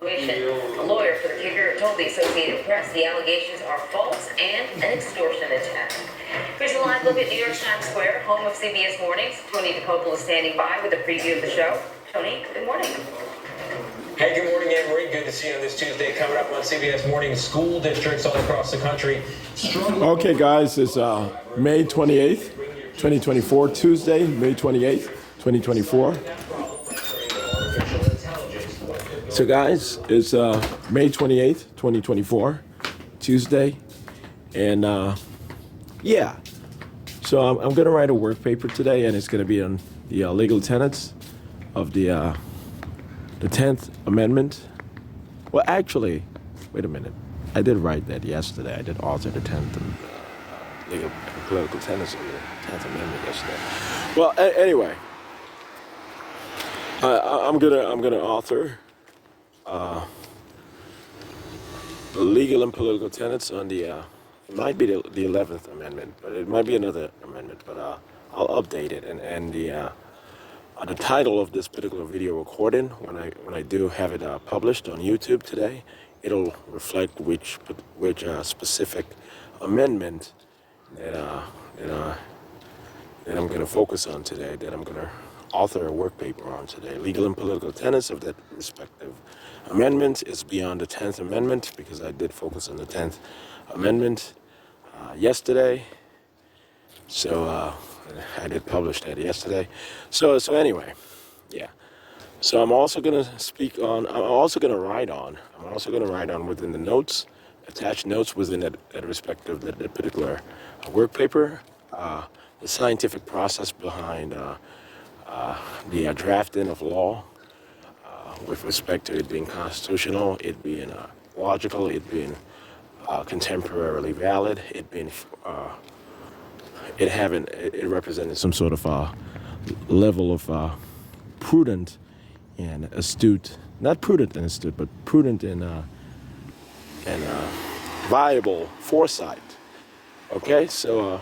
A lawyer for the kicker told the Associated Press the allegations are false and an extortion attack. Here's a live look at New York's Times Square, home of CBS Mornings. Tony DeCopel is standing by with a preview of the show. Tony, good morning. Hey, good morning, Anne Marie. Good to see you on this Tuesday. Coming up on CBS Mornings, school districts all across the country. Okay, guys, it's May 28th, 2024, Tuesday, May 28th, 2024. So, guys, it's May 28th, 2024, Tuesday, and yeah. So I'm going to write a work paper today, and it's going to be on the legal tenets of the 10th Amendment. Well, actually, wait a minute. I did write that yesterday. I did alter the 10th legal political tenets of the 10th Amendment yesterday. Well, anyway, I'm gonna author the legal and political tenets on the. It might be the 11th Amendment, but it might be another amendment. But I'll update it, and the title of this particular video recording, when I do have it published on YouTube today, it'll reflect which specific amendment that I'm going to focus on today, that I'm going to author a work paper on today. Legal and political tenets of that respective amendment is beyond the 10th Amendment, because I did focus on the 10th Amendment yesterday. So I did publish that yesterday. So anyway, yeah. So I'm also going to write on within the notes, attached notes within that respective, that particular work paper, the scientific process behind the drafting of law with respect to it being constitutional, it being logical, it being contemporarily valid, it being it represented some sort of level of prudent and astute, not prudent and astute, but prudent and viable foresight. Okay, so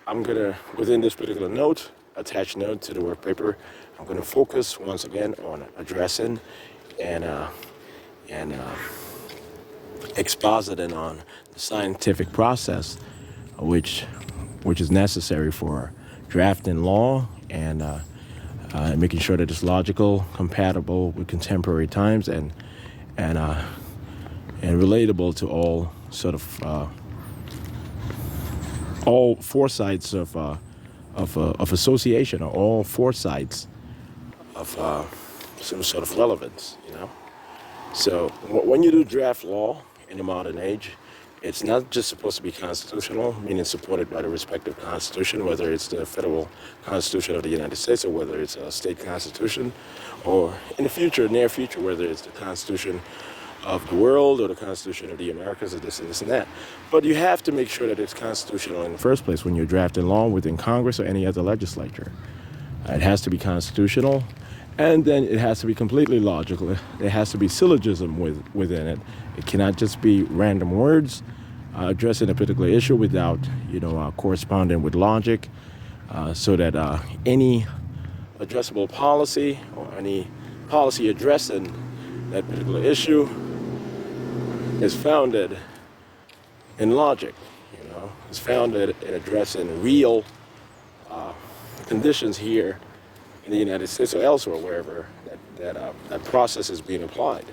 I'm gonna, within this particular note, attached note to the work paper, I'm gonna focus once again on addressing and expositing on the scientific process which is necessary for drafting law and making sure that it's logical, compatible with contemporary times, and relatable to all sort of all foresights of association, or all foresights of some sort of relevance, you know. So when you do draft law in the modern age, it's not just supposed to be constitutional, meaning supported by the respective constitution, whether it's the federal constitution of the United States or whether it's a state constitution, or in the future, near future, whether it's the constitution of the world or the constitution of the Americas, or this and this and that. But you have to make sure that it's constitutional in the first place when you're drafting law within Congress or any other legislature. It has to be constitutional, and then it has to be completely logical. There has to be syllogism within it. It cannot just be random words addressing a particular issue without, corresponding with logic, so that any addressable policy or any policy addressing that particular issue is founded in logic. It's founded in addressing real conditions here in the United States or elsewhere, wherever that process is being applied.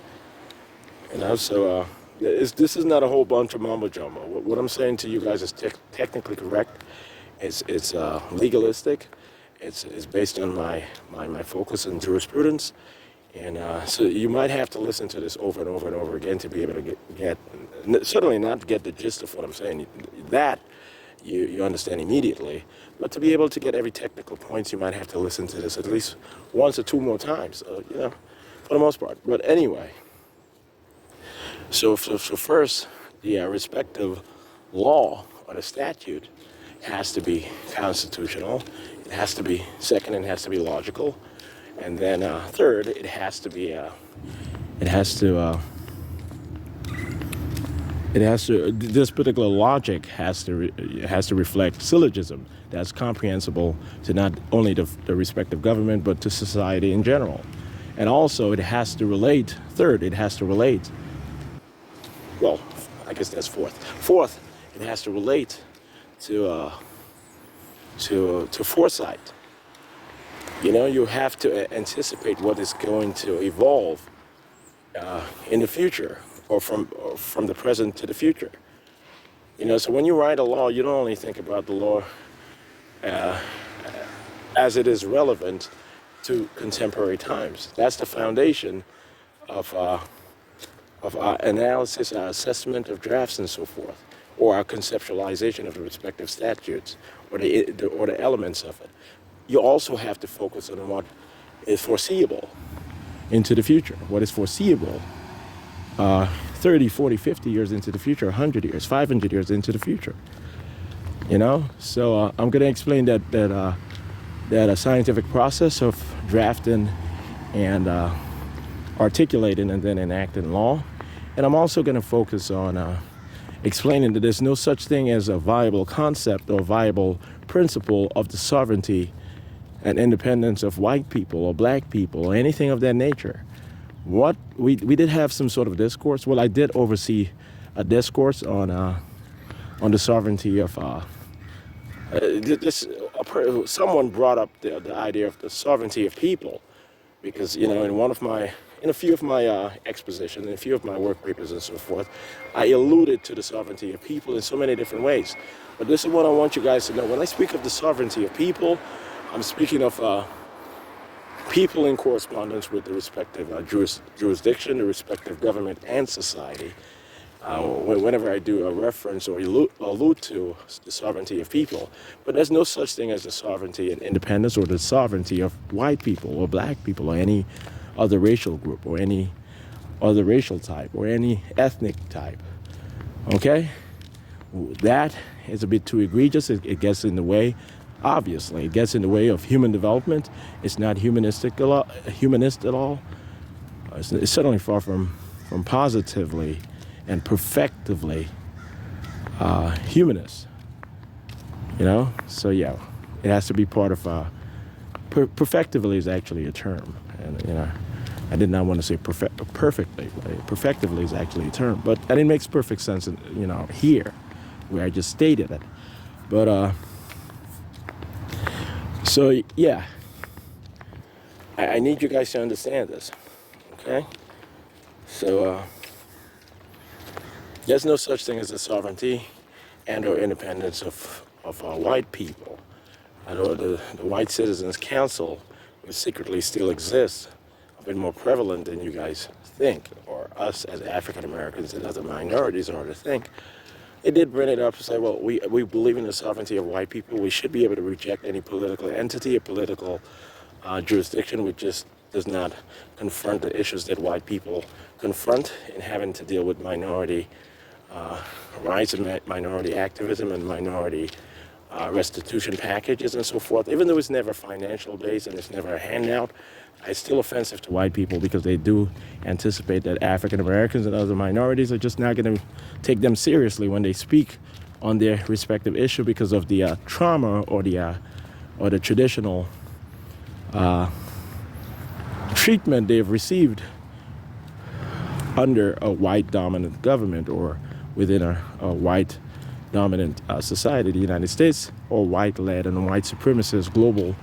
So this is not a whole bunch of mumbo jumbo. What I'm saying to you guys is technically correct. It's legalistic. It's based on my focus in jurisprudence, and so you might have to listen to this over and over and over again to be able to get certainly not get the gist of what I'm saying. That you understand immediately. But to be able to get every technical point, you might have to listen to this at least once or two more times, for the most part. But anyway, so first, the respective law or the statute has to be constitutional. It has to be, second, it has to be logical. And then third, it has to be, this particular logic has to reflect syllogism that's comprehensible to not only the respective government, but to society in general. And also it has to relate, third, it has to relate, well, I guess that's fourth. Fourth, it has to relate to foresight. You know, you have to anticipate what is going to evolve in the future, or from the present to the future. You know, so when you write a law, you don't only think about the law as it is relevant to contemporary times. That's the foundation of our analysis, our assessment of drafts and so forth, or our conceptualization of the respective statutes, or the elements of it. You also have to focus on what is foreseeable into the future, what is foreseeable 30, 40, 50 years into the future, 100 years, 500 years into the future. You know, so I'm going to explain that a scientific process of drafting and articulating and then enacting law. And I'm also going to focus on explaining that there's no such thing as a viable concept or viable principle of the sovereignty and independence of white people or black people or anything of that nature. What we did have some sort of discourse. Well, I did oversee a discourse on the sovereignty of someone brought up the idea of the sovereignty of people, because, you know, in a few of my expositions, in a few of my work papers and so forth, I alluded to the sovereignty of people in so many different ways. But this is what I want you guys to know. When I speak of the sovereignty of people, I'm speaking of people in correspondence with the respective jurisdiction, the respective government and society. Whenever I do a reference or allude to the sovereignty of people. But there's no such thing as the sovereignty and independence or the sovereignty of white people or black people or any other racial group or any other racial type or any ethnic type. Okay? That is a bit too egregious. It gets in the way. Obviously, it gets in the way of human development. It's not humanist at all. It's certainly far from positively and perfectively humanist. You know? So yeah, it has to be part of perfectively is actually a term. And, you know, I did not want to say perfectly. Perfectively is actually a term. And it makes perfect sense, you know, here, where I just stated it. But, so yeah, I need you guys to understand this, okay? So, there's no such thing as the sovereignty and or independence of white people. I know the White Citizens Council, which secretly still exists, a bit more prevalent than you guys think, or us as African Americans and other minorities are to think. They did bring it up to say, well, we believe in the sovereignty of white people. We should be able to reject any political entity or political jurisdiction which just does not confront the issues that white people confront in having to deal with minority rights and minority activism and minority restitution packages and so forth. Even though it's never financial based and it's never a handout, it's still offensive to white people because they do anticipate that African Americans and other minorities are just not going to take them seriously when they speak on their respective issue because of the trauma or the traditional treatment they've received under a white dominant government or within a white dominant society, the United States, or white-led and white supremacist global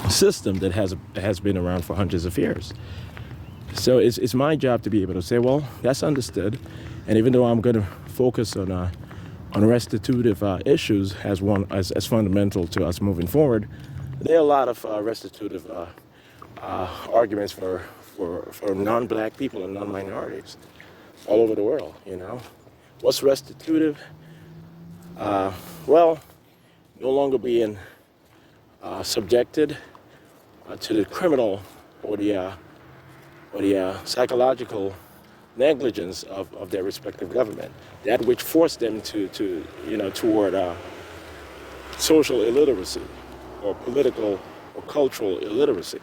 system that has been around for hundreds of years. So it's my job to be able to say, well, that's understood, and even though I'm going to focus on restitutive issues as fundamental to us moving forward, there are a lot of restitutive arguments for non-black people and non-minorities all over the world. You know, what's restitutive? Well, no longer being subjected to the criminal or the psychological negligence of their respective government, that which forced them to toward social illiteracy or political or cultural illiteracy.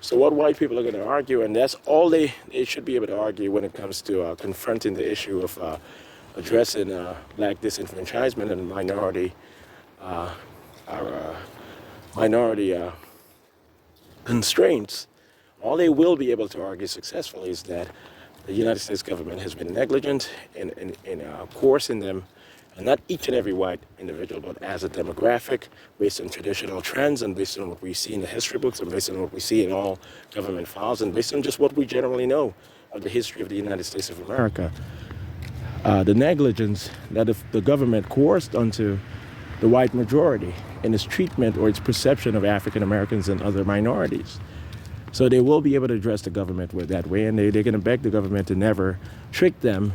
So what white people are going to argue, and that's all they should be able to argue when it comes to confronting the issue of addressing black disenfranchisement and minority constraints, all they will be able to argue successfully is that the United States government has been negligent in coercing them, and not each and every white individual, but as a demographic, based on traditional trends and based on what we see in the history books and based on what we see in all government files and based on just what we generally know of the history of the United States of America. The negligence that if the government coerced onto the white majority in its treatment or its perception of African Americans and other minorities. So they will be able to address the government with that way, and they're going to beg the government to never trick them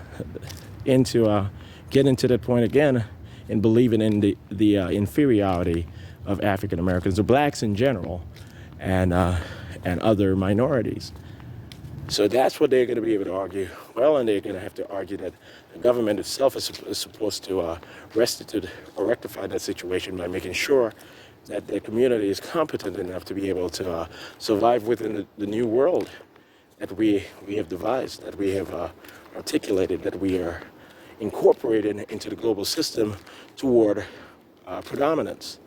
into getting to that point again in believing in the inferiority of African Americans, or blacks in general, and other minorities. So that's what they're going to be able to argue. Well, and they're going to have to argue that the government itself is supposed to restitute or rectify that situation by making sure that the community is competent enough to be able to survive within the new world that we have devised, that we have articulated, that we are incorporated into the global system toward predominance.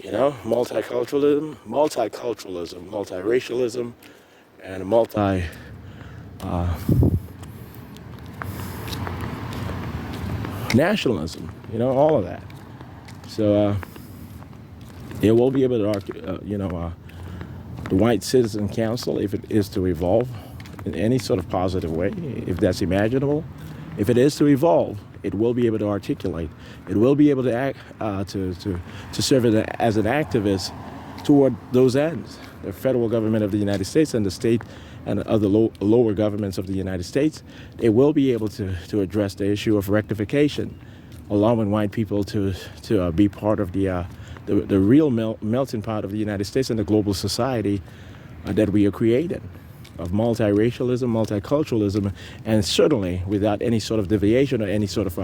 You know, multiculturalism, multiracialism, and nationalism, you know, all of that. So they will be able to argue, the White Citizen Council, if it is to evolve in any sort of positive way, if that's imaginable, if it is to evolve, it will be able to articulate. It will be able to act, to serve as an activist toward those ends. The federal government of the United States and the state and other lower governments of the United States, they will be able to address the issue of rectification, allowing white people to be part of the real melting pot of the United States and the global society that we are creating, of multiracialism, multiculturalism, and certainly without any sort of deviation or any sort of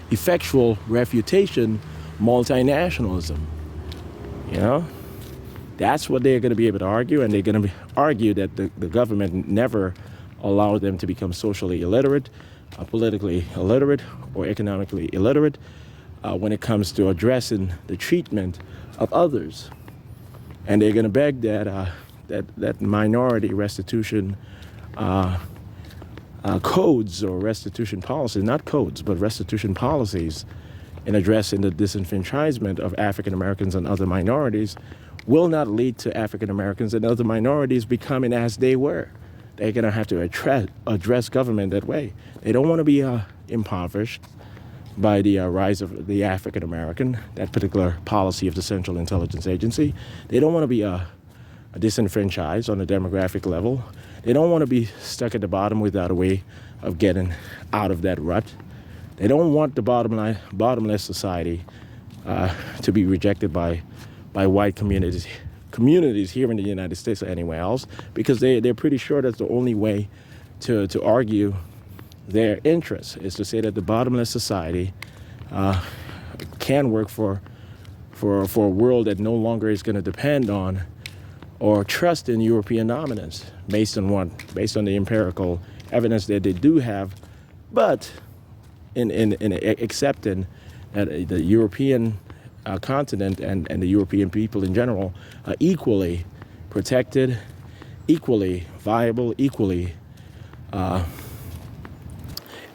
effectual refutation, multinationalism. You know? That's what they're going to be able to argue, and they're going to argue that the government never allowed them to become socially illiterate, politically illiterate, or economically illiterate when it comes to addressing the treatment of others. And they're going to beg that minority restitution codes or restitution policies, not codes, but restitution policies in addressing the disenfranchisement of African Americans and other minorities will not lead to African Americans and other minorities becoming as they were. They're going to have to address government that way. They don't want to be impoverished by the rise of the African American, that particular policy of the Central Intelligence Agency. They don't want to be disenfranchised on a demographic level. They don't want to be stuck at the bottom without a way of getting out of that rut. They don't want the bottomless society to be rejected by white communities here in the United States or anywhere else, because they're pretty sure that's the only way to argue their interests, is to say that the bottomless society can work for a world that no longer is going to depend on or trust in European dominance based on what? Based on the empirical evidence that they do have, but in accepting that the European continent and the European people in general are equally protected, equally viable, equally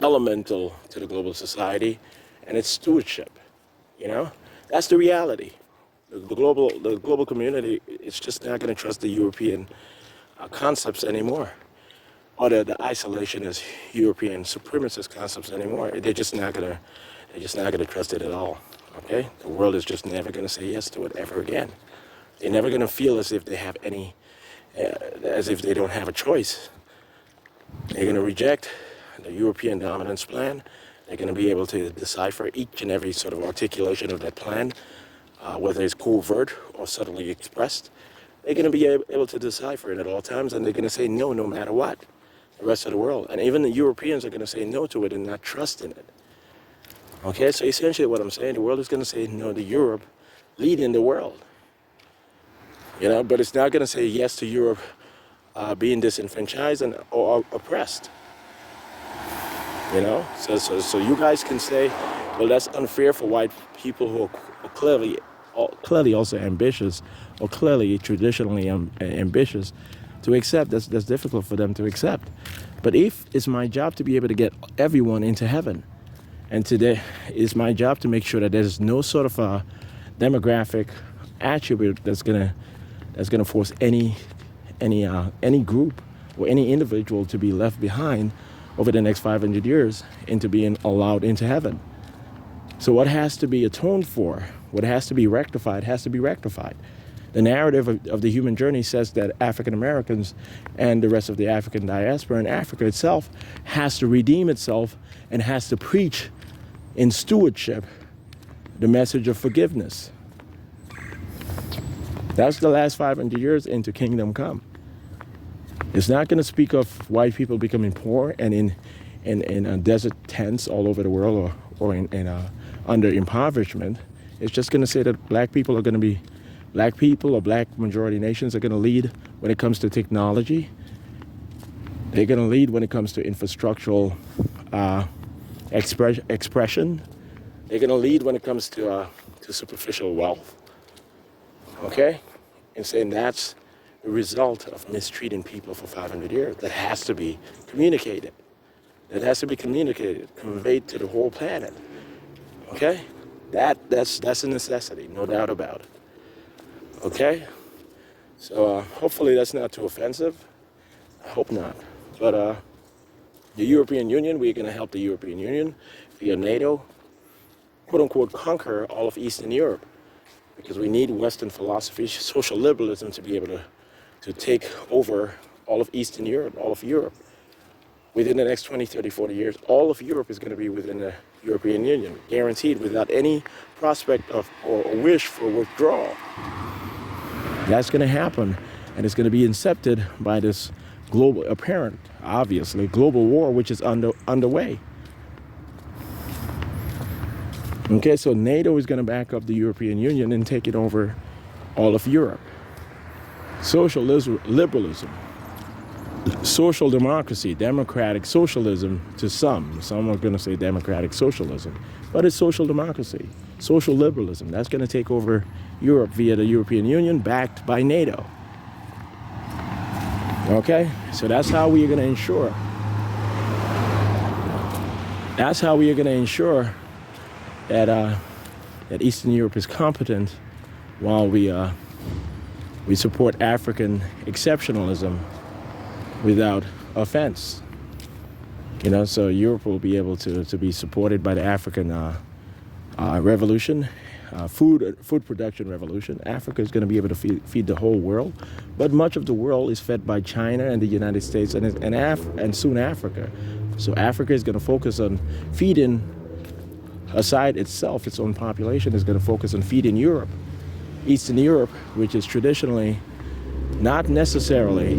elemental to the global society and its stewardship. You know, that's the reality. The global community is just not going to trust the European concepts anymore, or the isolationist European supremacist concepts anymore. They're just not going to trust it at all. Okay, the world is just never going to say yes to it ever again. They're never going to feel as if they have as if they don't have a choice. They're going to reject the European dominance plan. They're going to be able to decipher each and every sort of articulation of that plan, whether it's covert or subtly expressed. They're going to be able to decipher it at all times, and they're going to say no matter what. The rest of the world, and even the Europeans, are going to say no to it and not trust in it. Okay, so essentially what I'm saying, the world is going to say no to Europe leading the world. You know, but it's not going to say yes to Europe being disenfranchised or oppressed. You know, so you guys can say, well, that's unfair for white people who are clearly clearly also ambitious, or clearly traditionally ambitious, to accept. That's difficult for them to accept. But if it's my job to be able to get everyone into heaven, and today it's my job to make sure that there's no sort of a demographic attribute that's gonna force any group or any individual to be left behind over the next 500 years into being allowed into heaven. So what has to be atoned for, what has to be rectified, has to be rectified. The narrative of the human journey says that African Americans and the rest of the African diaspora and Africa itself has to redeem itself and has to preach in stewardship the message of forgiveness. That's the last 500 years into kingdom come. It's not going to speak of white people becoming poor and in desert tents all over the world, or under impoverishment. It's just going to say that black people or black majority nations are going to lead when it comes to technology. They're going to lead when it comes to infrastructural expression. They're going to lead when it comes to superficial wealth. Okay? And saying that's the result of mistreating people for 500 years. That has to be communicated. That has to be communicated, conveyed to the whole planet. Okay? That's a necessity, no doubt about it. Okay? So hopefully that's not too offensive. I hope not. But the European Union, we're going to help the European Union via NATO, quote unquote, conquer all of Eastern Europe. Because we need Western philosophy, social liberalism, to be able to take over all of Eastern Europe, all of Europe. Within the next 20, 30, 40 years, all of Europe is going to be within the European Union, guaranteed, without any prospect of or wish for withdrawal. That's going to happen, and it's going to be incepted by this global, apparent, obviously, global war, which is underway. Okay, so NATO is going to back up the European Union and take it over all of Europe. Social liberalism, social democracy, democratic socialism to some. Some are going to say democratic socialism, but it's social democracy, social liberalism. That's going to take over Europe via the European Union, backed by NATO. Okay, so that's how we are going to ensure. That's how we are going to ensure that Eastern Europe is competent, while we support African exceptionalism without offense. You know, so Europe will be able to be supported by the African revolution, food production revolution. Africa is going to be able to feed the whole world, but much of the world is fed by China and the United States and soon Africa. So Africa is going to focus on feeding. Aside itself, its own population is going to focus on feeding Europe, Eastern Europe, which is traditionally not necessarily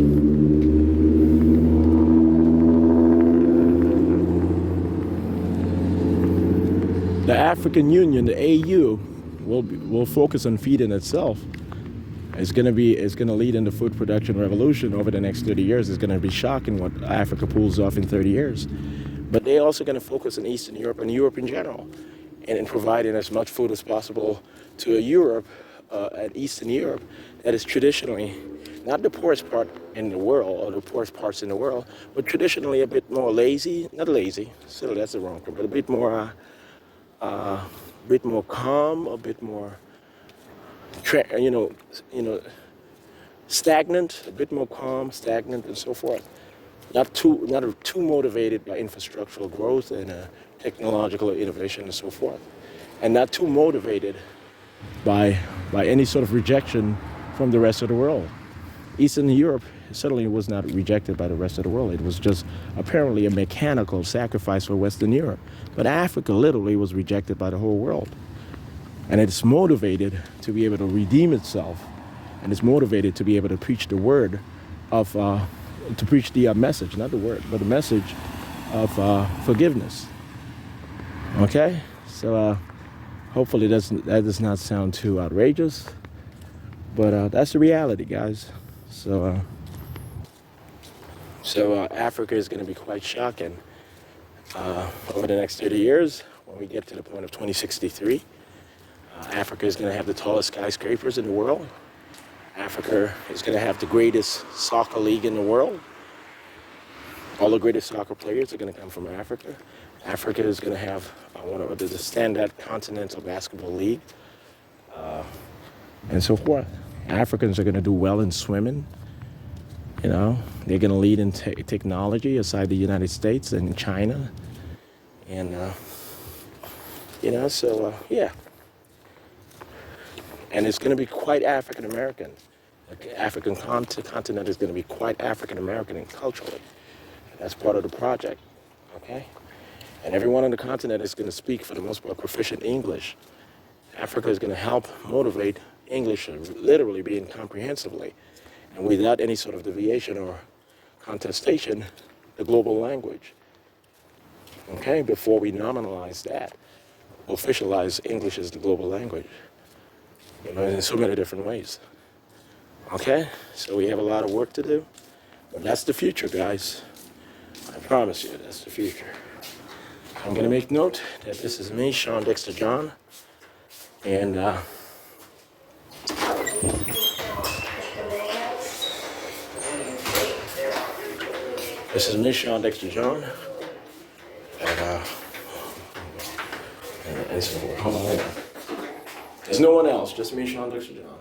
the African Union, the AU, will focus on feeding itself. It's going to lead in the food production revolution over the next 30 years. It's going to be shocking what Africa pulls off in 30 years. But they're also going to focus on Eastern Europe and Europe in general, and in providing as much food as possible to a Europe and Eastern Europe that is traditionally not the poorest part in the world, or the poorest parts in the world, but traditionally a bit more lazy, not lazy, so that's the wrong term, but a bit more calm, a bit more, stagnant, a bit more calm, stagnant, and so forth. Not too motivated by infrastructural growth and technological innovation and so forth, and not too motivated by any sort of rejection from the rest of the world. Eastern Europe certainly was not rejected by the rest of the world. It was just apparently a mechanical sacrifice for Western Europe. But Africa literally was rejected by the whole world. And it's motivated to be able to redeem itself, and it's motivated to be able to preach the word of, to preach the message, not the word, but the message of forgiveness. Okay? So hopefully that does not sound too outrageous, but that's the reality, guys. So Africa is going to be quite shocking over the next 30 years when we get to the point of 2063. Africa is going to have the tallest skyscrapers in the world. Africa is going to have the greatest soccer league in the world. All the greatest soccer players are going to come from Africa. Africa is going to have one of the standard continental basketball league, and so forth. Africans are going to do well in swimming. You know, they're going to lead in technology aside the United States and China. And, yeah. And it's going to be quite African American. The African continent is going to be quite African American and culturally. That's part of the project, okay? And everyone on the continent is going to speak, for the most part, proficient English. Africa is going to help motivate English, literally being comprehensively, and without any sort of deviation or contestation, the global language. Okay, before we nominalize that, officialize English as the global language. You know, in so many different ways. Okay, so we have a lot of work to do, but that's the future, guys. I promise you, that's the future. I'm gonna make note that this is me, Shawn Dexter John, and this is me, Shawn Dexter John, and so hold on. There's no one else, just me, Shawn Dexter John.